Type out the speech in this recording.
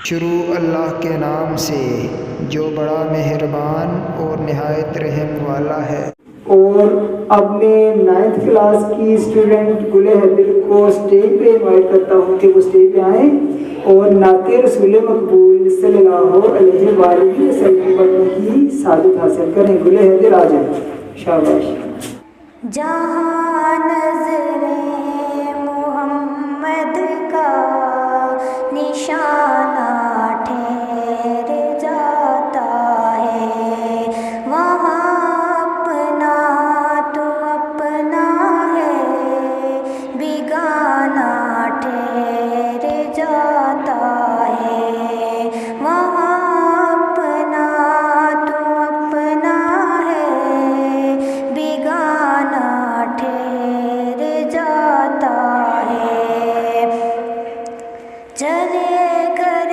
شروع اللہ کے نام سے جو بڑا مہربان اور نہایت رحم والا ہے۔ اور اب میں 9th کلاس کی اسٹوڈنٹ گل حیدر کو اسٹیج پہ انوائٹ کرتا ہوں کہ وہ اسٹیج پہ آئیں اور نعت رسول مقبول صلی اللہ علیہ وآلہ وسلم پڑھنے کی سعادت حاصل کریں۔ گل حیدر آ جائیں، شاباش۔ جہاں نظر محمد کا نشانہ ٹھہر جاتا ہے، وہاں اپنا تو اپنا ہے، بیگانہ ٹھہر جاتا ہے، وہاں اپنا تو اپنا ہے، بیگانہ ٹھہر جاتا ہے۔ چلے گھر